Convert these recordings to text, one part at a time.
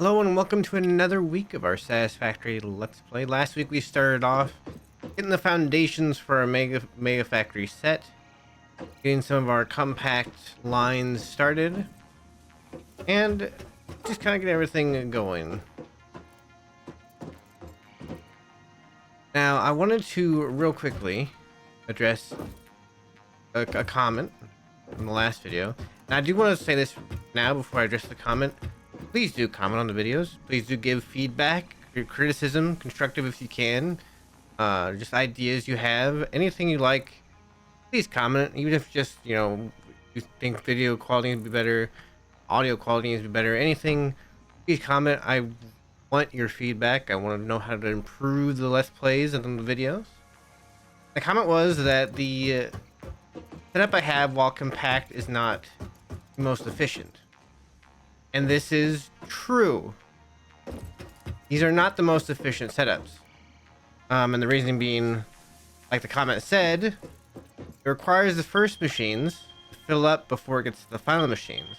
Hello and welcome to another week of our Satisfactory Let's Play. Last week we started off getting the foundations for our Mega Factory set, getting some of our compact lines started, and just kind of get everything going. Now I wanted to real quickly address a comment from the last video, and I do want to say this now before I address the comment. Please do comment on the videos. Please do give feedback, your criticism, constructive if you can. Just ideas you have, anything you like. Please comment, even if just, you think video quality needs to be better, audio quality needs to be better, anything. Please comment. I want your feedback. I want to know how to improve the Let's Plays and the videos. The comment was that the setup I have, while compact, is not the most efficient. And this is true. These are not the most efficient setups. And the reason being, like the comment said, it requires the first machines to fill up before it gets to the final machines.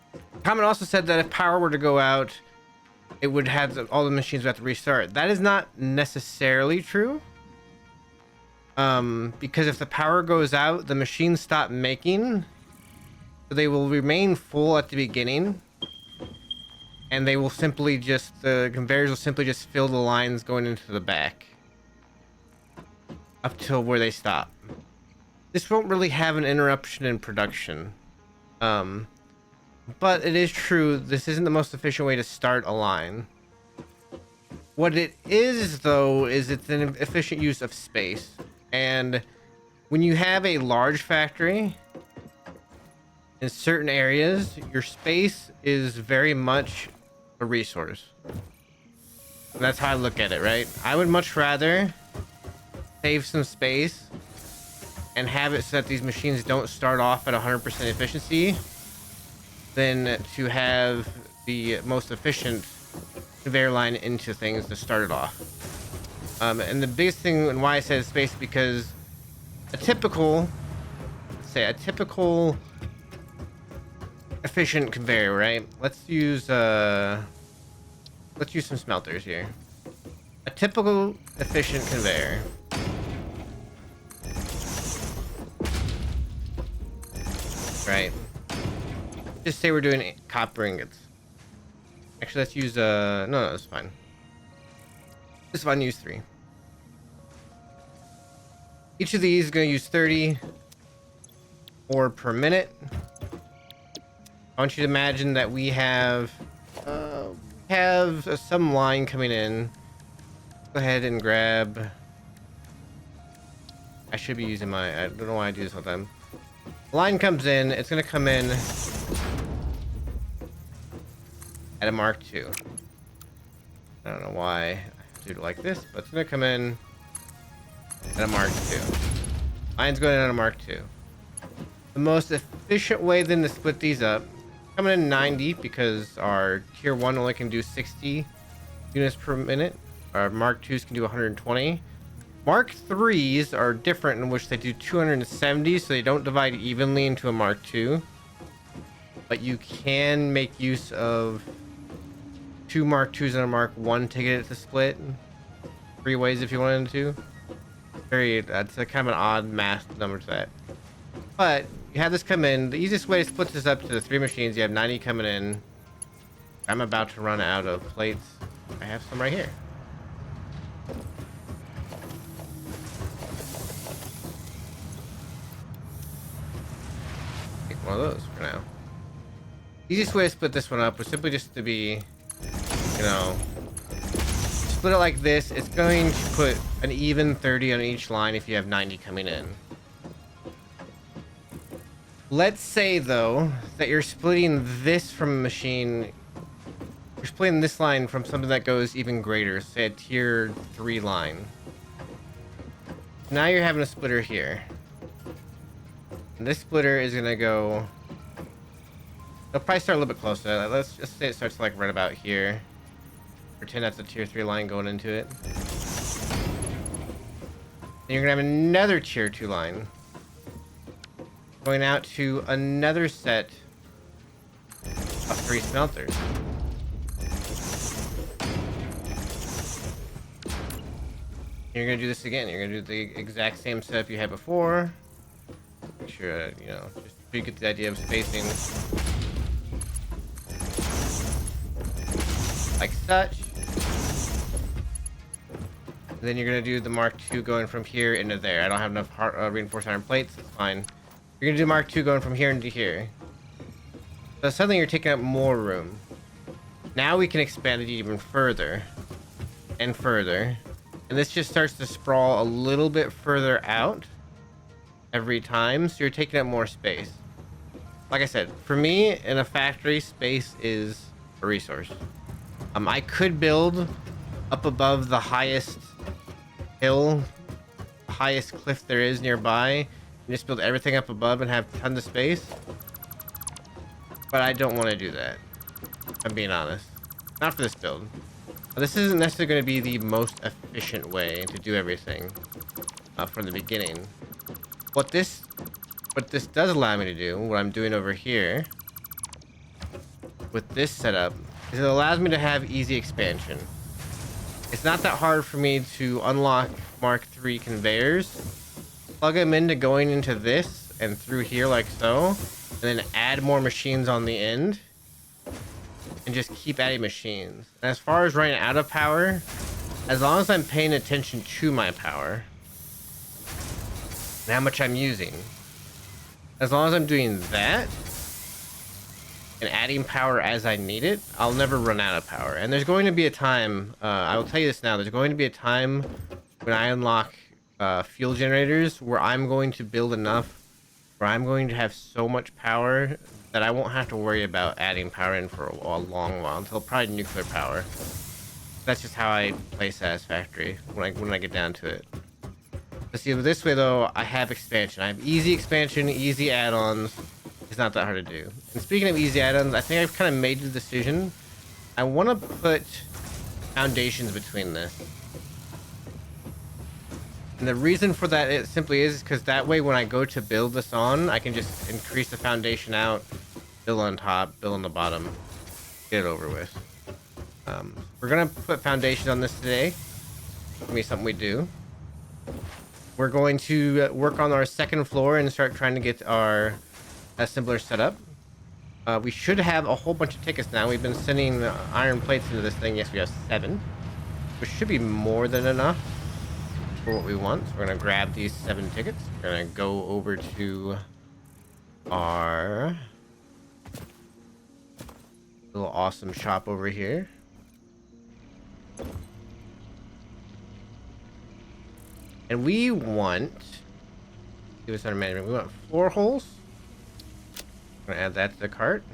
The comment also said that if power were to go out, it would have all the machines would have to restart. That is not necessarily true. Because if the power goes out, the machines stop making. So they will remain full at the beginning, and they will simply the conveyors will simply just fill the lines going into the back up till where they stop. This won't really have an interruption in production. But it is true, this isn't the most efficient way to start a line. What it is, though, is it's an efficient use of space. And when you have a large factory, in certain areas, your space is very much a resource. And that's how I look at it, right? I would much rather save some space and have it so that these machines don't start off at 100% efficiency than to have the most efficient conveyor line into things to start it off. And the biggest thing and why I said space is because a typical efficient conveyor, right? Let's use some smelters here. A typical efficient conveyor. Right. Just say we're doing copper ingots. Actually, let's use no, it's fine. It's fine, use 3. Each of these is going to use 30 ore per minute. I want you to imagine that we have some line coming in. Go ahead and grab. I should be using my. I don't know why I do this all the time. Line comes in. It's gonna come in at a Mark II. I don't know why I have to do it like this, but it's gonna come in at a Mark II. Line's going in at a Mark II. The most efficient way then to split these up. Coming in 90 because our tier 1 only can do 60 units per minute. Our Mark 2s can do 120. Mark 3s are different, in which they do 270, so they don't divide evenly into a Mark 2. But you can make use of 2 Mark 2s and a Mark 1 to get it to split 3 ways if you wanted to. That's a kind of an odd math number to that. But you have this come in. The easiest way to split this up to the 3 machines, you have 90 coming in. I'm about to run out of plates. I have some right here. Take one of those for now. Easiest way to split this one up was simply just to be, split it like this. It's going to put an even 30 on each line if you have 90 coming in. Let's say, though, that you're splitting this from a machine. You're splitting this line from something that goes even greater, say a tier 3 line. Now you're having a splitter here. And this splitter is going to go. It'll probably start a little bit closer. Let's just say it starts like right about here. Pretend that's a tier 3 line going into it. Then you're going to have another tier 2 line going out to another set of 3 smelters. You're gonna do this again. You're gonna do the exact same setup you had before. Make sure, you know, just so you get the idea of spacing. Like such. And then you're gonna do the Mark II going from here into there. I don't have enough reinforced iron plates. That's fine. You're gonna do Mark II going from here into here. So suddenly you're taking up more room. Now we can expand it even further and further. And this just starts to sprawl a little bit further out every time. So you're taking up more space. Like I said, for me in a factory, space is a resource. I could build up above the highest hill, the highest cliff there is nearby, and just build everything up above and have tons of space. But I don't want to do that. I'm being honest. Not for this build. This isn't necessarily going to be the most efficient way to do everything from the beginning. What this does allow me to do, what I'm doing over here with this setup, is it allows me to have easy expansion. It's not that hard for me to unlock Mark III conveyors, plug them into going into this and through here like so, and then add more machines on the end, and just keep adding machines. And as far as running out of power, as long as I'm paying attention to my power and how much I'm using, as long as I'm doing that and adding power as I need it, I'll never run out of power. And there's going to be a time, I will tell you this now, there's going to be a time when I unlock fuel generators where I'm going to build enough, where I'm going to have so much power that I won't have to worry about adding power in for a long while, until probably nuclear power. That's just how I play Satisfactory when I get down to it. But see, this way though, I have expansion. I have easy expansion, easy add-ons. It's not that hard to do. And speaking of easy add-ons, I think I've kind of made the decision. I want to put foundations between this. And the reason for that it simply is because that way when I go to build this on, I can just increase the foundation out, build on top, build on the bottom, get it over with. We're going to put foundations on this today. It's going to be something we do. We're going to work on our second floor and start trying to get our assembler set up. We should have a whole bunch of tickets now. We've been sending iron plates into this thing. Yes, we have 7, which should be more than enough for what we want. So we're going to grab these 7 tickets. We're going to go over to our little awesome shop over here. And we want, give us our management, we want floor holes. I'm gonna add that to the cart.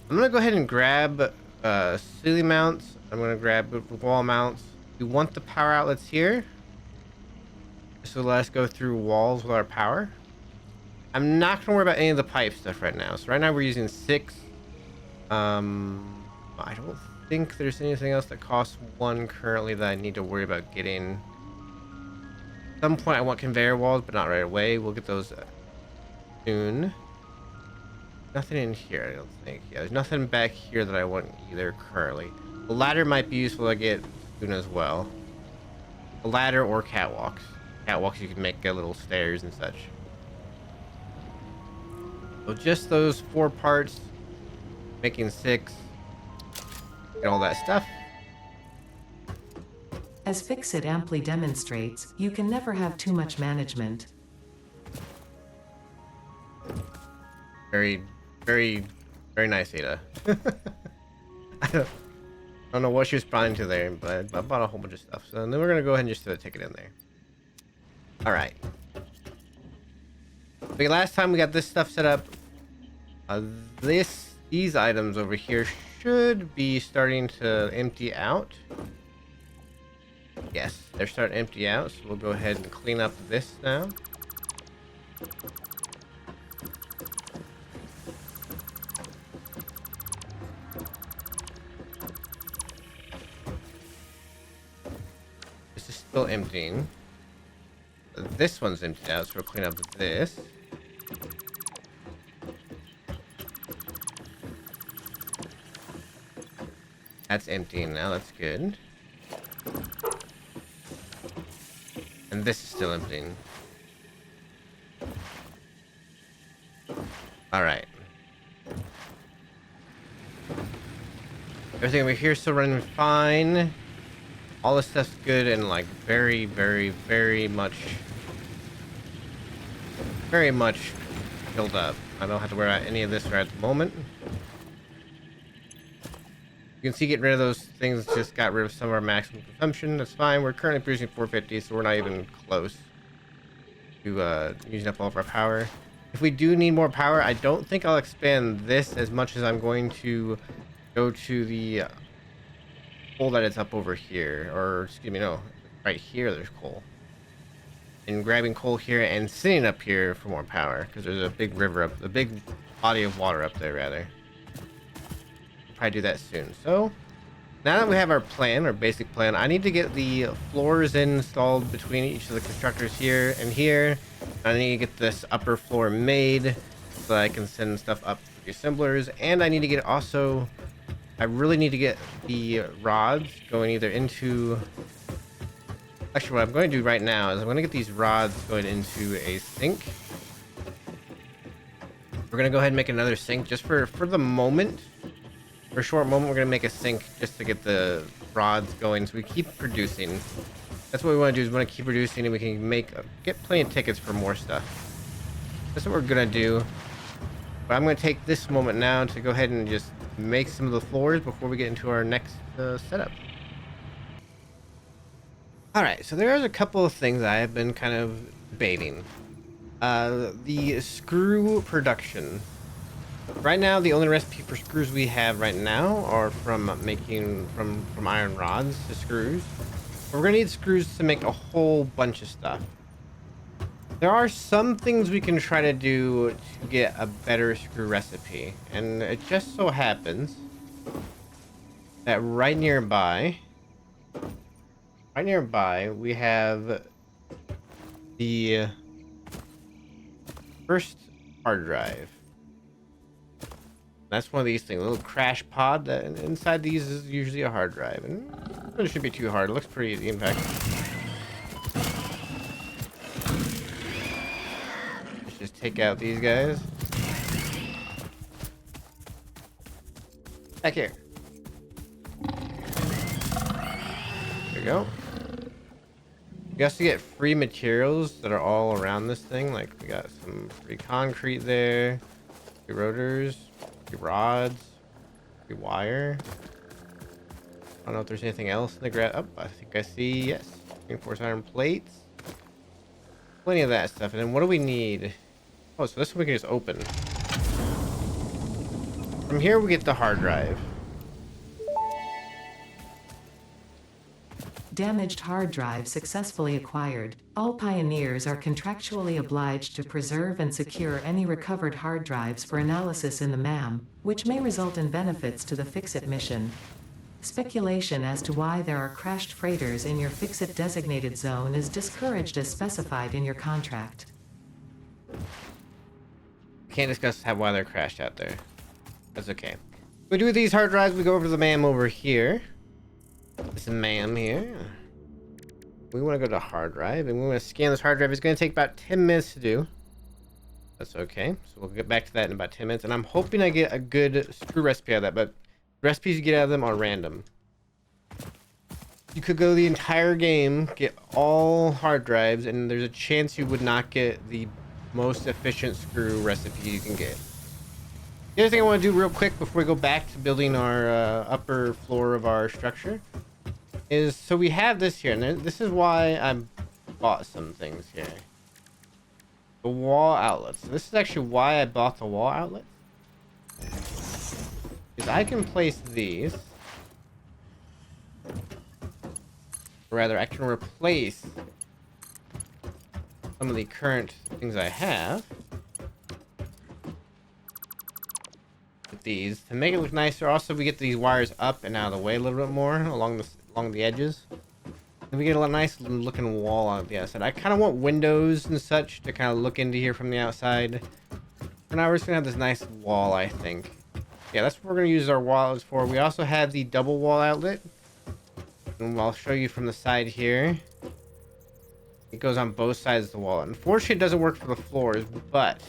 I'm gonna go ahead and grab ceiling mounts. I'm gonna grab wall mounts. We want the power outlets here. This will let us go through walls with our power. I'm not gonna worry about any of the pipe stuff right now. So right now we're using 6. I don't think there's anything else that costs 1 currently that I need to worry about getting. At some point I want conveyor walls, but not right away. We'll get those soon. Nothing in here, I don't think. Yeah, there's nothing back here that I want either currently. The ladder might be useful to get soon as well. A ladder or catwalks. Catwalks you can make little stairs and such. So just those 4 parts, making 6, and all that stuff. As Fixit amply demonstrates, you can never have too much management. Very, very, very nice, Ada. I don't know what she was planning to there, but I bought a whole bunch of stuff. So then we're going to go ahead and just throw a ticket in there. All right. Okay, last time we got this stuff set up. These items over here should be starting to empty out. Yes, they're starting to empty out, so we'll go ahead and clean up this now. This is still emptying. This one's emptied out, so we'll clean up this. That's emptying now, that's good. And this is still emptying. Alright. Everything over here still running fine. All this stuff's good and like very much filled up. I don't have to worry about any of this right at the moment. You can see getting rid of those things just got rid of some of our maximum consumption. That's fine. We're currently producing 450, so we're not even close to using up all of our power. If we do need more power, I don't think I'll expand this as much as I'm going to go to the coal that is up over here. Or, excuse me, no. Right here, there's coal. And grabbing coal here and sitting up here for more power. Because there's a big river up, a big body of water up there, rather. Probably do that soon. So now that we have our plan, our basic plan, I need to get the floors installed between each of the constructors here and here. I need to get this upper floor made so that I can send stuff up to the assemblers, and I need to get also, I really need to get the rods going either into, actually what I'm going to do right now is I'm going to get these rods going into a sink. We're going to go ahead and make another sink just for the moment. For a short moment, we're going to make a sink just to get the rods going so we keep producing. That's what we want to do, is we want to keep producing and we can get plenty of tickets for more stuff. That's what we're going to do. But I'm going to take this moment now to go ahead and just make some of the floors before we get into our next setup. Alright, so there's a couple of things I have been kind of debating. The screw production. Right now, the only recipe for screws we have right now are from making from iron rods to screws. But we're gonna need screws to make a whole bunch of stuff. There are some things we can try to do to get a better screw recipe, and it just so happens that right nearby we have the first hard drive. That's one of these things, a little crash pod that inside these is usually a hard drive, and it shouldn't be too hard. It looks pretty easy, in fact. Let's just take out these guys. Back here. There we go. You also get free materials that are all around this thing. Like we got some free concrete there, free rotors, rods, wire. I don't know if there's anything else in the grab. Oh, I think I see, yes, reinforced iron plates, plenty of that stuff. And then what do we need? Oh, so this one we can just open. From here we get the hard drive. Damaged hard drive successfully acquired. All pioneers are contractually obliged to preserve and secure any recovered hard drives for analysis in the MAM, which may result in benefits to the Fix-It mission. Speculation as to why there are crashed freighters in your Fix-It designated zone is discouraged as specified in your contract. Can't discuss why they're crashed out there. That's okay. We do these hard drives, we go over to the MAM over here. This MAM here. We want to go to hard drive and we want to scan this hard drive. It's going to take about 10 minutes to do. That's okay. So we'll get back to that in about 10 minutes. And I'm hoping I get a good screw recipe out of that, but recipes you get out of them are random. You could go the entire game, get all hard drives, and there's a chance you would not get the most efficient screw recipe you can get. The other thing I want to do real quick before we go back to building our upper floor of our structure is, so we have this here, and this is why I bought some things here. The wall outlets. So this is actually why I bought the wall outlets. Is I can place these. Or rather, I can replace some of the current things I have with these to make it look nicer. Also, we get these wires up and out of the way a little bit more along the edges. And we get a nice looking wall on the outside. I kind of want windows and such to kind of look into here from the outside. For now, we're just gonna have this nice wall, I think. Yeah, that's what we're gonna use our wall outlets for. We also have the double wall outlet. And I'll show you from the side here. It goes on both sides of the wall. Unfortunately, it doesn't work for the floors, but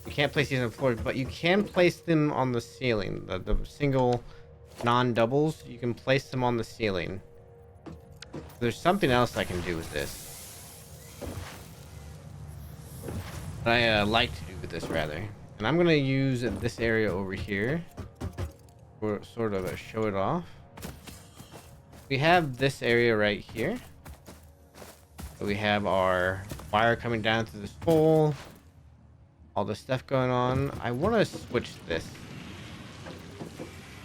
you can't place these on the floors, but you can place them on the ceiling. The single non-doubles, you can place them on the ceiling. There's something else I can do with this. That I like to do with this, rather. And I'm going to use this area over here for sort of a show it off. We have this area right here. So we have our wire coming down through this hole. All this stuff going on. I want to switch this.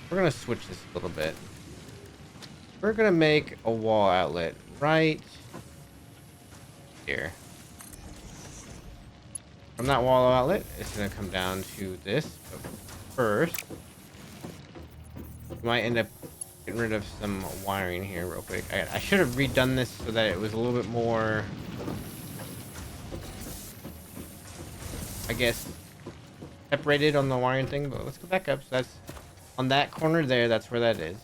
We're going to switch this a little bit. We're going to make a wall outlet right here. From that wall outlet, it's going to come down to this. But first, we might end up getting rid of some wiring here real quick. I should have redone this so that it was a little bit more, I guess, separated on the wiring thing. But let's go back up. So that's on that corner there. That's where that is.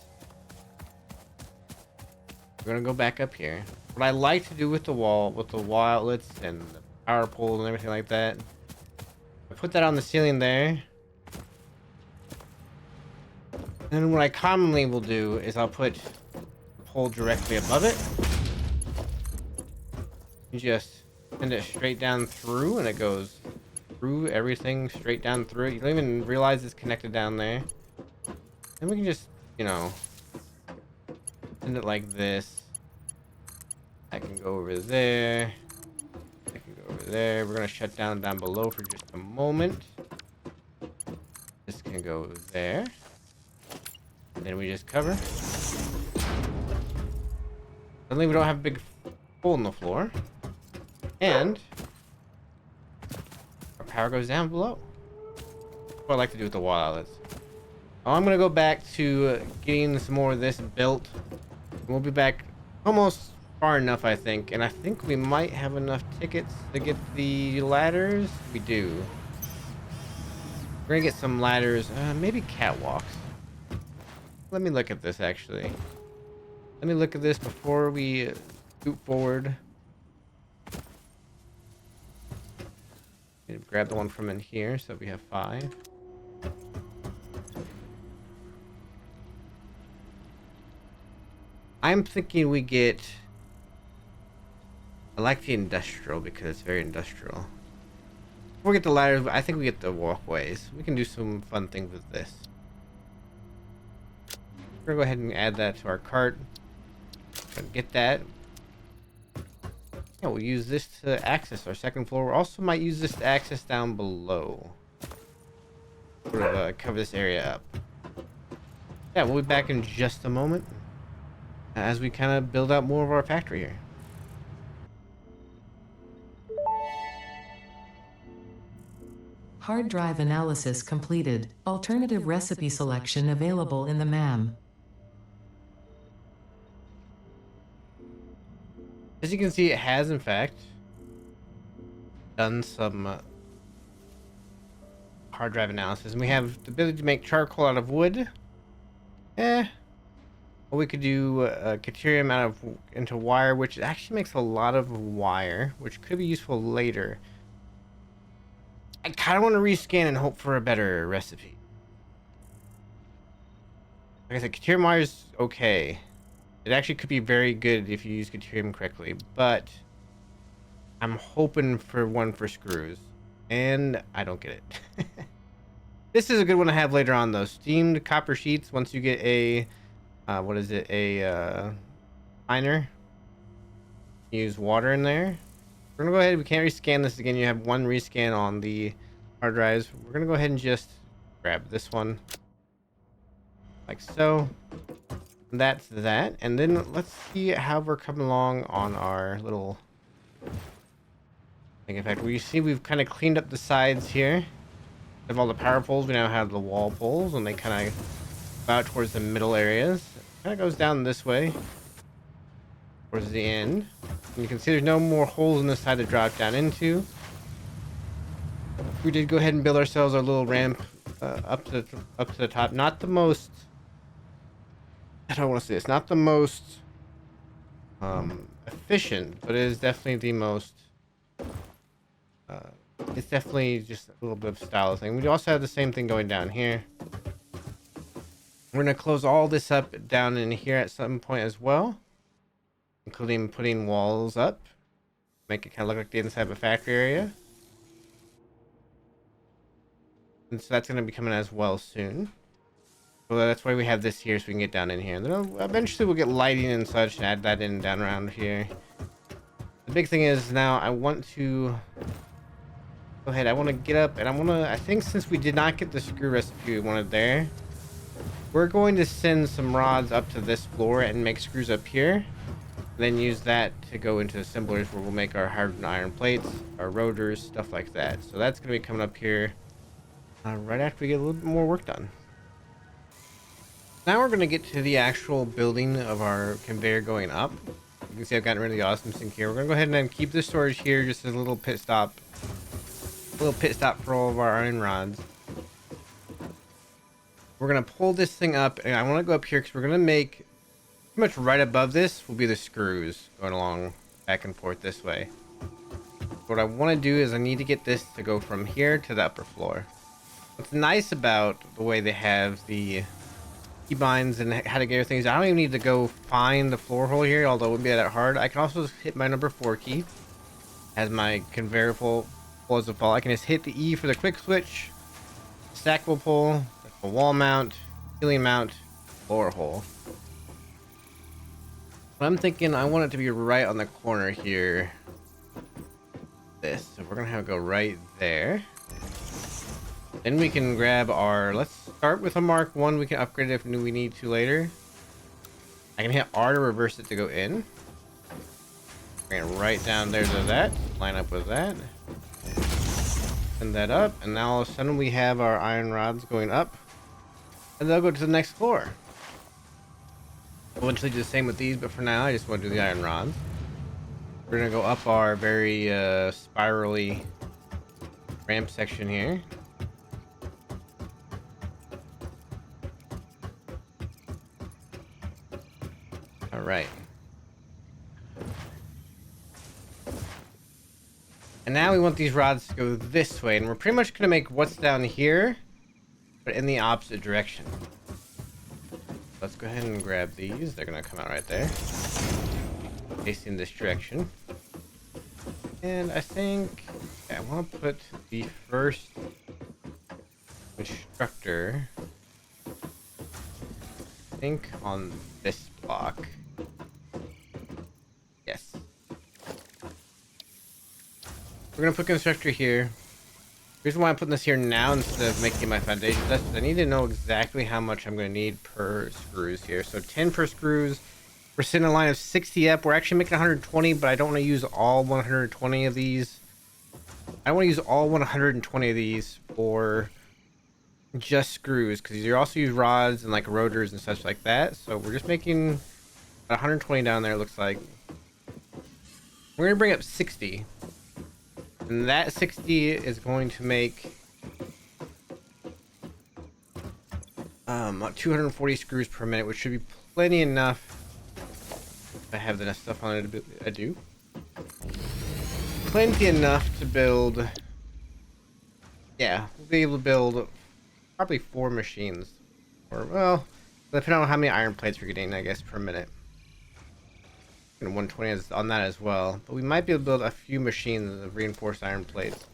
We're going to go back up here. What I like to do with the wall outlets and the power poles and everything like that, I put that on the ceiling there. And what I commonly will do is I'll put the pole directly above it. You just send it straight down through, and it goes through everything straight down through it. You don't even realize it's connected down there. And we can just, you know, send it like this. I can go over there. I can go over there. We're gonna shut down below for just a moment. This can go there. And then we just cover. Suddenly we don't have a big hole in the floor. And our power goes down below. What I like to do with the wall outlets. I'm gonna go back to getting some more of this built. We'll be back almost far enough, I think. And I think we might have enough tickets to get the ladders. We do. We're gonna get some ladders, maybe catwalks. Let me look at this, actually. Let me look at this before we scoot forward. Grab the one from in here, so we have 5. I'm thinking we get... I like the industrial because it's very industrial. Before we get the ladders, I think we get the walkways. We can do some fun things with this. We're gonna go ahead and add that to our cart. Get that. Yeah, we'll use this to access our second floor. We also might use this to access down below. Sort of cover this area up. Yeah, we'll be back in just a moment as we kind of build out more of our factory here. Hard drive analysis completed. Alternative recipe selection available in the MAM. As you can see, it has, in fact, done some hard drive analysis. And we have the ability to make charcoal out of wood. Or we could do Caterium into wire, which actually makes a lot of wire, which could be useful later. I kind of want to rescan and hope for a better recipe. Like I said, Caterium wire is okay. It actually could be very good if you use Caterium correctly, but I'm hoping for one for screws, and I don't get it. This is a good one to have later on, though. Steamed copper sheets, once you get a, what is it, a miner, use water in there. We're going to go ahead, we can't rescan this again. You have one rescan on the hard drives. We're going to go ahead and just grab this one, like so. That's that, and then let's see how we're coming along on our little thing. In fact, we see we've kind of cleaned up the sides here of all the power poles. We now have the wall poles, and they kind of go out towards the middle areas. It kind of goes down this way towards the end. And you can see there's no more holes in this side to drop down into. We did go ahead and build ourselves our little ramp up to the top. Not the most... I don't want to say it's not the most efficient, but it is definitely the most. Uh, it's definitely just a little bit of style thing. We also have the same thing going down here. We're gonna close all this up down in here at some point as well, including putting walls up, make it kind of look like the inside of a factory area. And so that's gonna be coming as well soon. So that's why we have this here, so we can get down in here. And then eventually we'll get lighting and such and add that in down around here. The big thing is now I want to go ahead. I want to get up and I think since we did not get the screw recipe we wanted there, we're going to send some rods up to this floor and make screws up here. And then use that to go into assemblers where we'll make our hardened iron plates, our rotors, stuff like that. So that's going to be coming up here right after we get a little bit more work done. Now we're going to get to the actual building of our conveyor going up. You can see I've gotten rid of the awesome sink here. We're going to go ahead and then keep the storage here just as a little pit stop. A little pit stop for all of our iron rods. We're going to pull this thing up, and I want to go up here because we're going to make pretty much right above this will be the screws going along back and forth this way. What I want to do is I need to get this to go from here to the upper floor. What's nice about the way they have the keybinds and how to get things, I don't even need to go find the floor hole here, although it wouldn't be that hard. I can also just hit my number 4 key as my conveyor pull as a fall. I can just hit the E for the quick switch, stackable pull, a wall mount, ceiling mount, floor hole. But I'm thinking I want it to be right on the corner here. This, so we're gonna have it go right there. Then we can grab our, let's start with a Mark 1. We can upgrade it if we need to later. I can hit R to reverse it to go in. Bring it right down there to that. Line up with that. Send that up. And now all of a sudden we have our iron rods going up. And they'll go to the next floor. I'll eventually do the same with these, but for now I just want to do the iron rods. We're going to go up our very spirally ramp section here. Right. And now we want these rods to go this way, and we're pretty much gonna make what's down here, but in the opposite direction. Let's go ahead and grab these. They're gonna come out right there, facing this direction. And I think I want to put the first constructor, I think, on this block. Yes. We're gonna put constructor here. The reason why I'm putting this here now instead of making my foundation, that's I need to know exactly how much I'm gonna need per screws here. So 10 per screws. We're sitting in a line of 60 up. We're actually making 120, but I don't want to use all 120 of these. I want to use all 120 of these for just screws, because you also use rods and like rotors and such like that. So we're just making 120 down there, it looks like. We're going to bring up 60. And that 60 is going to make 240 screws per minute, which should be plenty enough. If I have enough stuff on it, I do. Plenty enough to build. Yeah, we'll be able to build probably 4 machines. Or, well, depending on how many iron plates we're getting, I guess, per minute. And 120 is on that as well. But we might be able to build a few machines of reinforced iron plates.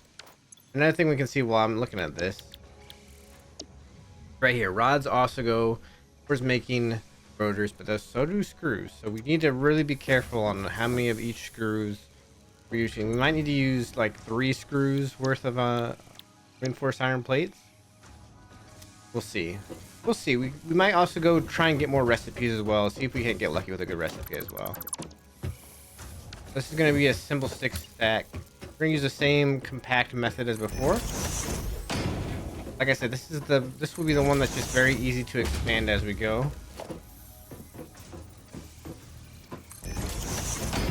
Another thing we can see while I'm looking at this. Right here, rods also go towards making rotors, but so do screws. So we need to really be careful on how many of each screws we're using. We might need to use like 3 screws worth of reinforced iron plates. We'll see. We'll see. We might also go try and get more recipes as well. See if we can get lucky with a good recipe as well. This is going to be a simple stick stack. We're going to use the same compact method as before. Like I said, this will be the one that's just very easy to expand as we go.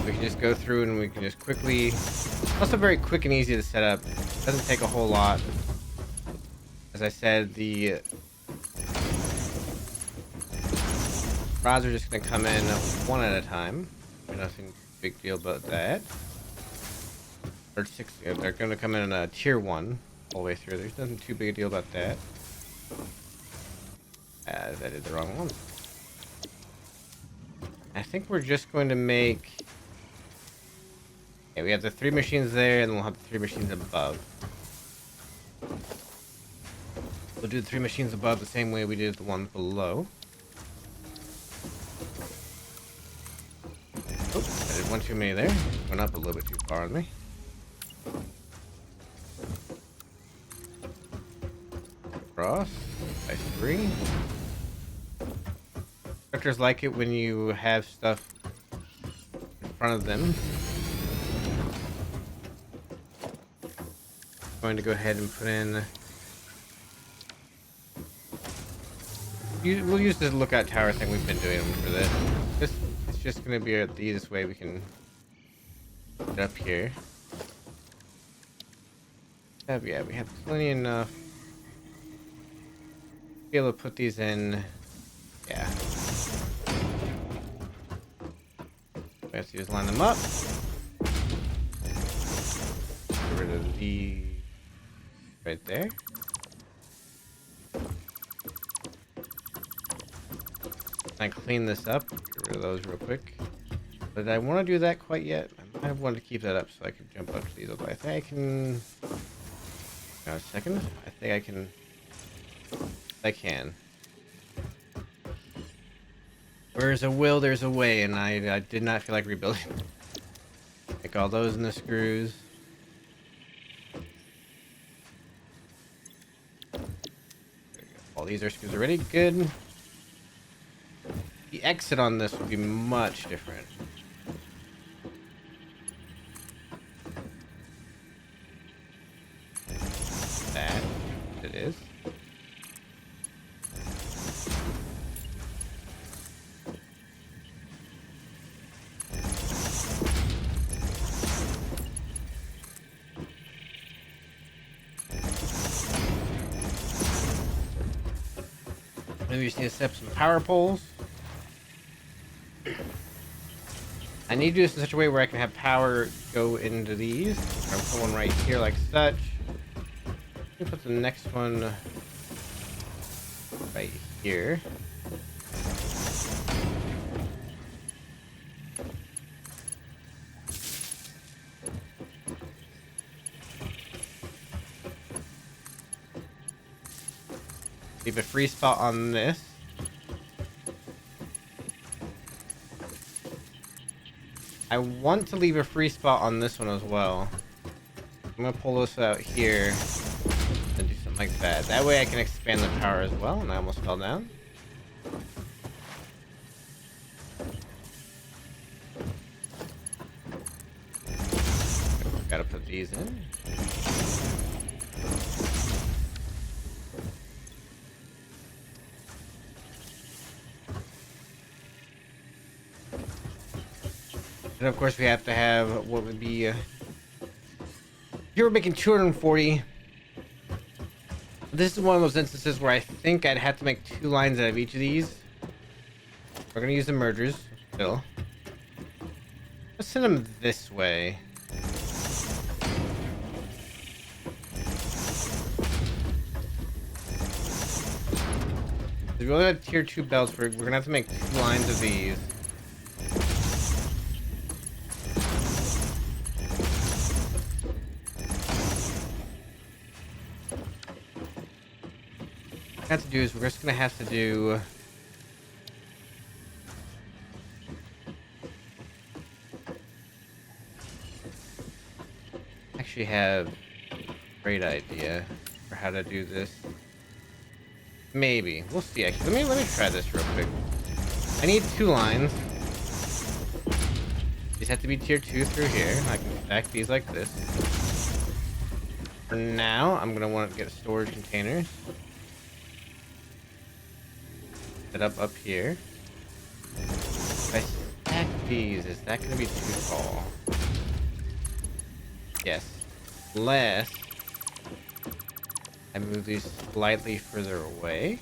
We can just go through and we can just quickly. Also very quick and easy to set up. Doesn't take a whole lot. As I said, the rods are just going to come in one at a time. Nothing big deal about that. Or 6, they're gonna come in a tier 1 all the way through. There's nothing too big a deal about that. I did the wrong one. I think we're just going to make... Yeah, we have the 3 machines there, and we'll have the 3 machines above. We'll do the 3 machines above the same way we did the ones below. Oops, I did one too many there. Went up a little bit too far on me. Across by 3. Instructors like it when you have stuff in front of them. Going to go ahead and put in... We'll use the lookout tower thing we've been doing for this. It's just going to be the easiest way we can get up here. Yeah, we have plenty enough to be able to put these in. Yeah. We have to just line them up. Get rid of these right there. I clean this up, get rid of those real quick. But I want to do that quite yet. I want to keep that up so I can jump up to these. I think I can. Now a second. I think I can. I can. Where's a will, there's a way, and I did not feel like rebuilding. Make all those in the screws. All these are screws already. Good. The exit on this would be much different. That it is. Maybe we just need to set up some power poles. I need to do this in such a way where I can have power go into these. Or put one right here like such. Let me put the next one right here. Leave a free spot on this. I want to leave a free spot on this one as well. I'm gonna pull this out here and do something like that. That way I can expand the power as well, and I almost fell down. Gotta put these in. And of course we have to have what would be here we're making 240. This is one of those instances where I think I'd have to make 2 lines out of each of these. We're gonna use the mergers still. Let's send them this way. We only have tier 2 belts. We're gonna have to make 2 lines of these. What we have to do is we're just gonna have to do actually have a great idea for how to do this. Maybe we'll see. Actually, let me try this real quick. I need 2 lines. These have to be tier 2 through here. I can stack these like this. For now, I'm gonna want to get storage containers. Set up here. If I stack these, is that gonna be too tall? Yes. Unless I move these slightly further away.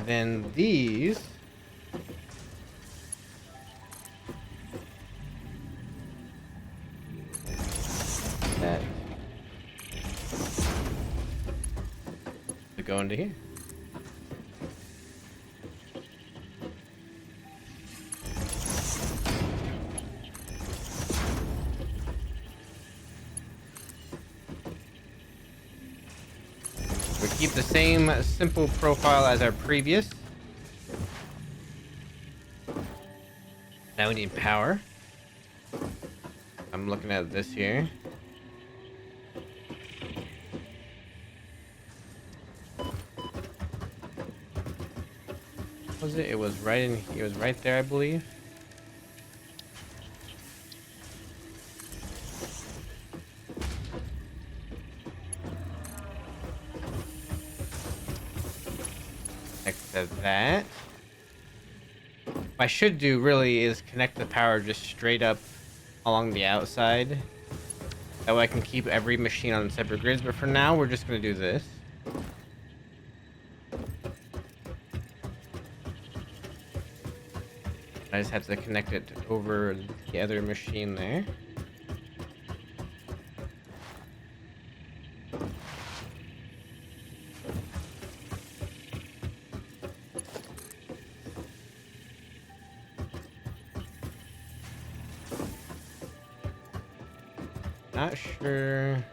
then these. That. To go into here. We keep the same simple profile as our previous. Now we need power. I'm looking at this here. What was it? It was right in. It was right there, I believe. Next to that. What I should do really is connect the power just straight up along the outside. That way I can keep every machine on separate grids, but for now we're just gonna do this. I just have to connect it over the other machine there. Not sure.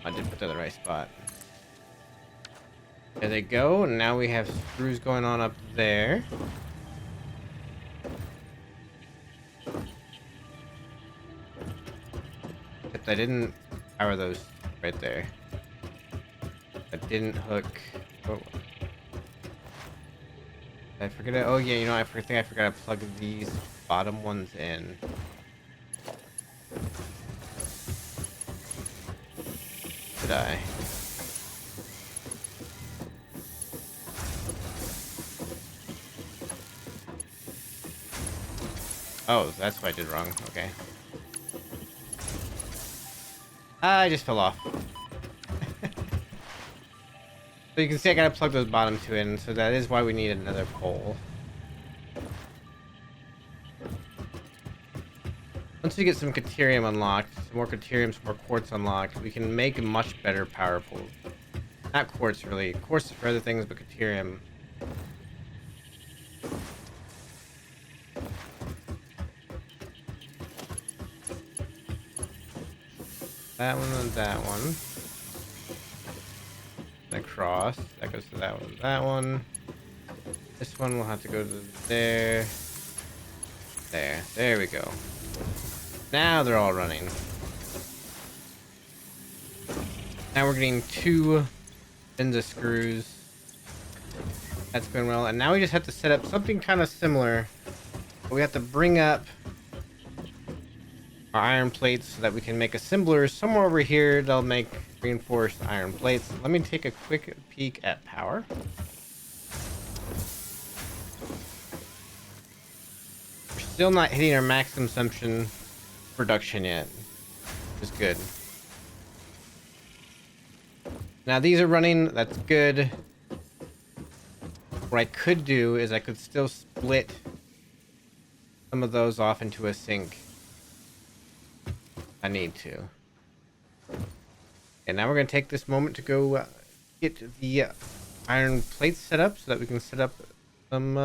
I did put that in the right spot. There they go. Now we have screws going on up there. Except I didn't power those right there. I didn't hook. Oh. Did I forget it? Oh yeah, you know, I think I forgot to plug these bottom ones in. Did I? Oh, that's what I did wrong. Okay. I just fell off. So you can see I gotta plug those bottom two in, so that is why we need another pole. Once we get some Caterium unlocked, some more Caterium, some more Quartz unlocked, we can make much better power poles. Not Quartz, really. Quartz is for other things, but Caterium. That one and that one. Across. That goes to that one and that one. This one will have to go to there. There. There we go. Now they're all running. Now we're getting 2 ends of screws. That's going well. And now we just have to set up something kind of similar. We have to bring up our iron plates so that we can make assemblers somewhere over here that'll make reinforced iron plates. Let me take a quick peek at power. We're still not hitting our max consumption production yet, which is good. Now these are running, that's good. What I could do is I could still split some of those off into a sink. I need to. And now we're going to take this moment to go get the iron plates set up so that we can set up some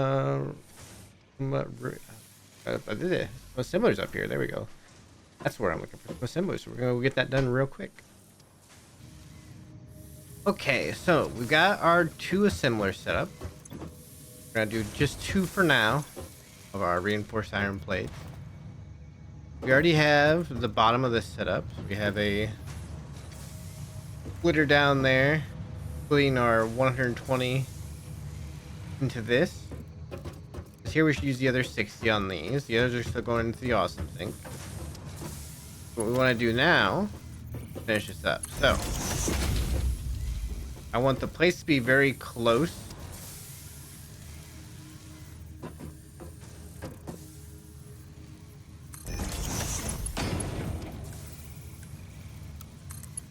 assemblers up here. There we go. That's where I'm looking for some assemblers. So we're going to get that done real quick. Okay, so we've got our 2 assemblers set up. We're going to do just 2 for now of our reinforced iron plates. We already have the bottom of this set up. So we have a splitter down there, putting our 120 into this. Here we should use the other 60 on these. The others are still going into the awesome sink. What we want to do now, finish this up. So, I want the place to be very close.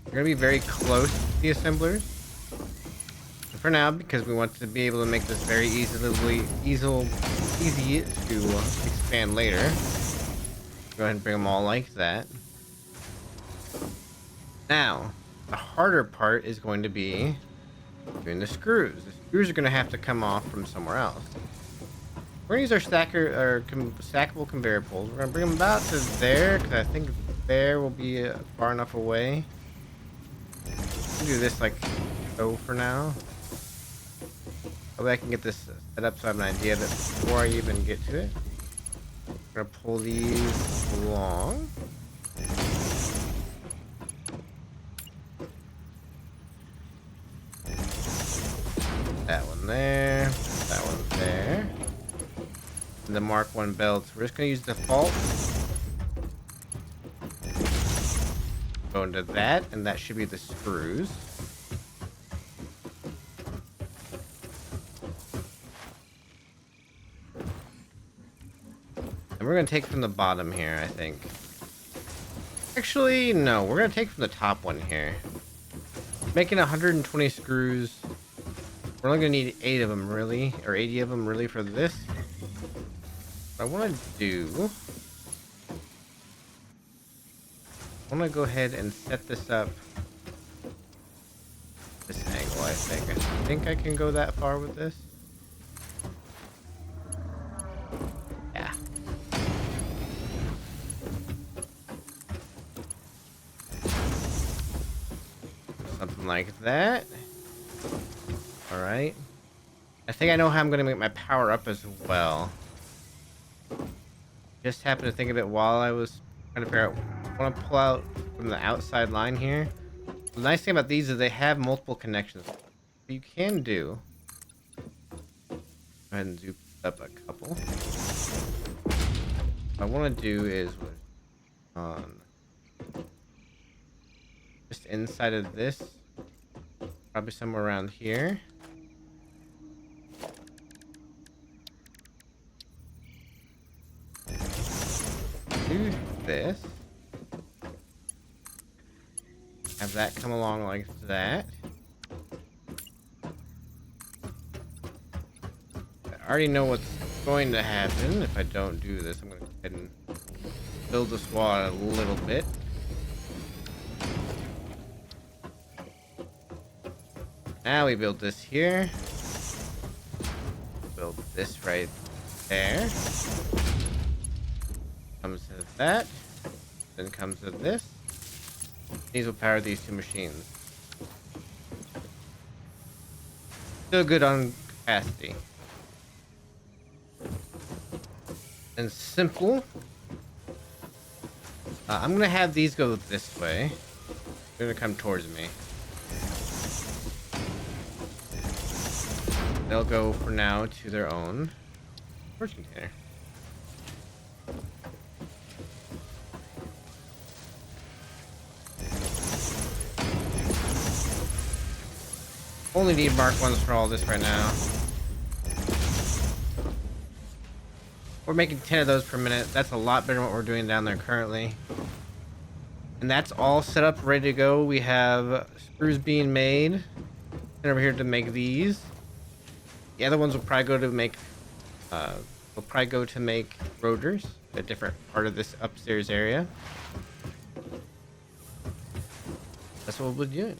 We're going to be very close to the assemblers. for now, because we want to be able to make this very easy to expand later. Go ahead and bring them all like that. Now, the harder part is going to be doing the screws. The screws are going to have to come off from somewhere else. We're going to use our stackable conveyor poles. We're going to bring them about to there, because I think there will be far enough away. I'll do this like so for now. Hopefully I can get this set up so I have an idea of it before I even get to it. I'm going to pull these along. That one there, that one there. And the Mark 1 belts. We're just going to use default. Go into that, and that should be the screws. And we're going to take from the bottom here, I think. Actually, no. We're going to take from the top one here. Making 120 screws. We're only going to need 8 of them, really. Or 80 of them, really, for this. What I want to do... I want to go ahead and set this up this angle, I think. I think I can go that far with this. Yeah. Something like that. Alright. I think I know how I'm going to make my power up as well. Just happened to think of it while I was trying to figure out. I want to pull out from the outside line here. The nice thing about these is they have multiple connections. What you can do. Go ahead and zoom up a couple. What I want to do is just inside of this, probably somewhere around here. Do this. Have that come along like that. I already know what's going to happen if I don't do this. I'm going to go ahead and build this wall out a little bit. Now we build this here. Build this right there. Comes to that. Then comes to this. These will power these two machines. Still good on capacity. And simple. I'm gonna have these go this way. They're gonna come towards me. They'll go for now to their own storage container. Only need Mark 1s for all this right now. We're making 10 of those per minute. That's a lot better than what we're doing down there currently. And that's all set up, ready to go. We have screws being made. And over here to make these. The other ones will probably go to make rotors, a different part of this upstairs area. That's what we'll be doing.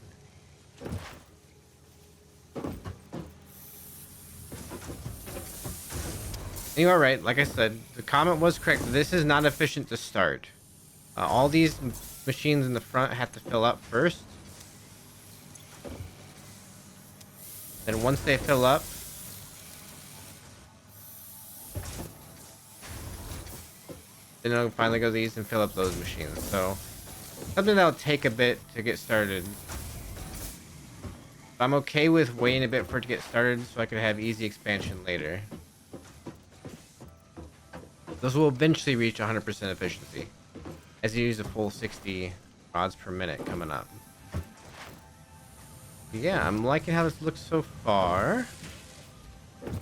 You are right. Like I said, the comment was correct. This is not efficient to start. All these machines in the front have to fill up first. Then once they fill up, then I'll finally go to these and fill up those machines. So something that'll take a bit to get started. I'm okay with waiting a bit for it to get started so I can have easy expansion later. Those will eventually reach 100% efficiency as you use a full 60 rods per minute coming up. But yeah, I'm liking how this looks so far. It's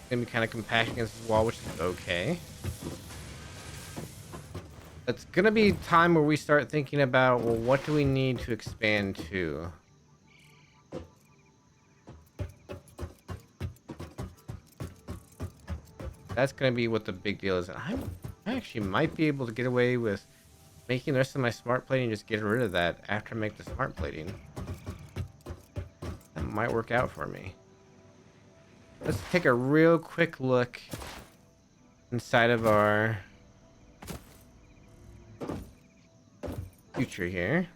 gonna be kind of compact against this wall, which is okay. It's gonna be time where we start thinking about, well, what do we need to expand to? That's gonna be what the big deal is. And I actually might be able to get away with making the rest of my smart plating, just get rid of that after I make the smart plating. That might work out for me. Let's take a real quick look inside of our future here.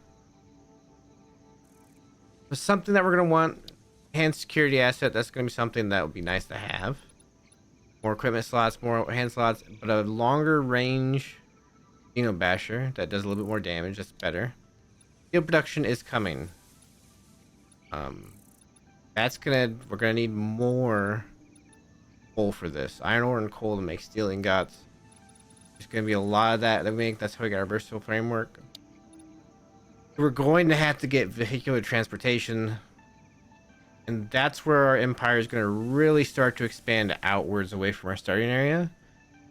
So something that we're going to want, enhanced security asset, that's going to be something that would be nice to have. More equipment slots, more hand slots, but a longer range Basher that does a little bit more damage. That's better. Steel production is coming. We're gonna need more coal for this. Iron ore and coal to make steel ingots. There's gonna be a lot of that we make. That's how we got our versatile framework. We're going to have to get vehicular transportation, and that's where our empire is going to really start to expand outwards away from our starting area.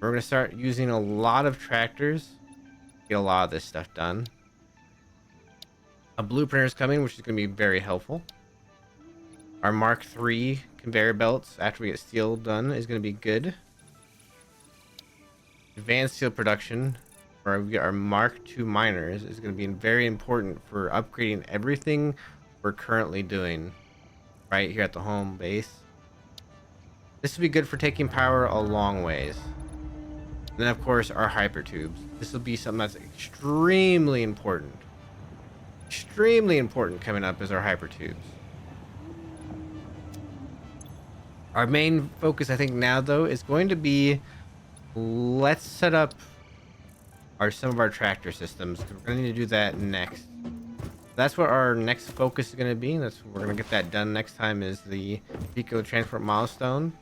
We're going to start using a lot of tractors to get a lot of this stuff done. A blueprinter is coming, which is going to be very helpful. Our Mark III conveyor belts, after we get steel done, is going to be good. Advanced steel production, where we get our Mark II miners, is going to be very important for upgrading everything we're currently doing right here at the home base. This will be good for taking power a long ways. And then, of course, our hyper tubes. This will be something that's extremely important. Extremely important coming up is our hyper tubes. Our main focus, I think, now, though, is going to be, let's set up some of our tractor systems. We're going to need to do that next. That's what our next focus is going to be. We're going to get that done next time, is the Pico Transport Milestone.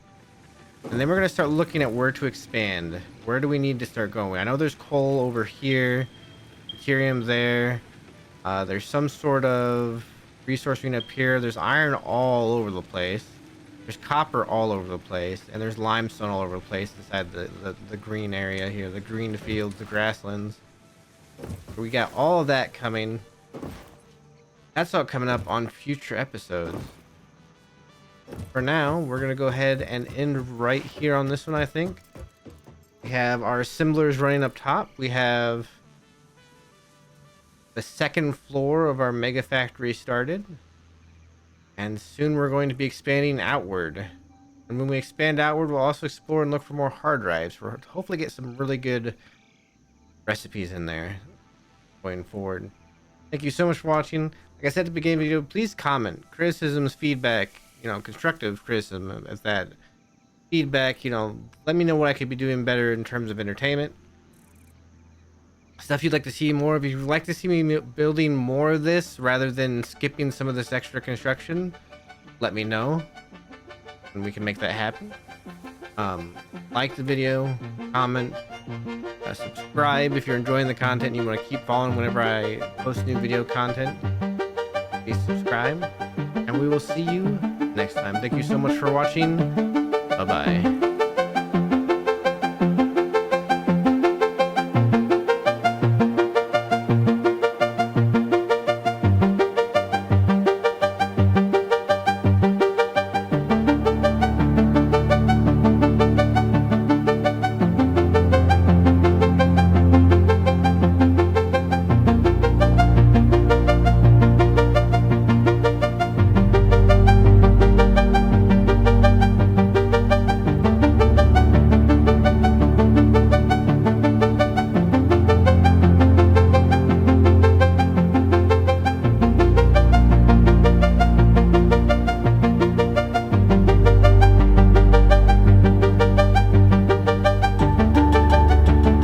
And then we're going to start looking at where to expand. Where do we need to start going? I know there's coal over here, deuterium there. There's some sort of resource unit up here. There's iron all over the place. There's copper all over the place. And there's limestone all over the place inside the green area here. The green fields, the grasslands. We got all of that coming. That's all coming up on future episodes. For now, we're going to go ahead and end right here on this one, I think. We have our assemblers running up top. We have the second floor of our mega factory started. And soon we're going to be expanding outward. And when we expand outward, we'll also explore and look for more hard drives. We'll hopefully get some really good recipes in there going forward. Thank you so much for watching. Like I said at the beginning of the video, please comment. Criticisms, feedback, constructive criticism of that feedback, let me know what I could be doing better in terms of entertainment. Stuff you'd like to see more of. If you'd like to see me building more of this rather than skipping some of this extra construction, let me know and we can make that happen. Like the video, comment, subscribe if you're enjoying the content and you want to keep following whenever I post new video content. Please subscribe, and we will see you next time. Thank you so much for watching. Bye bye.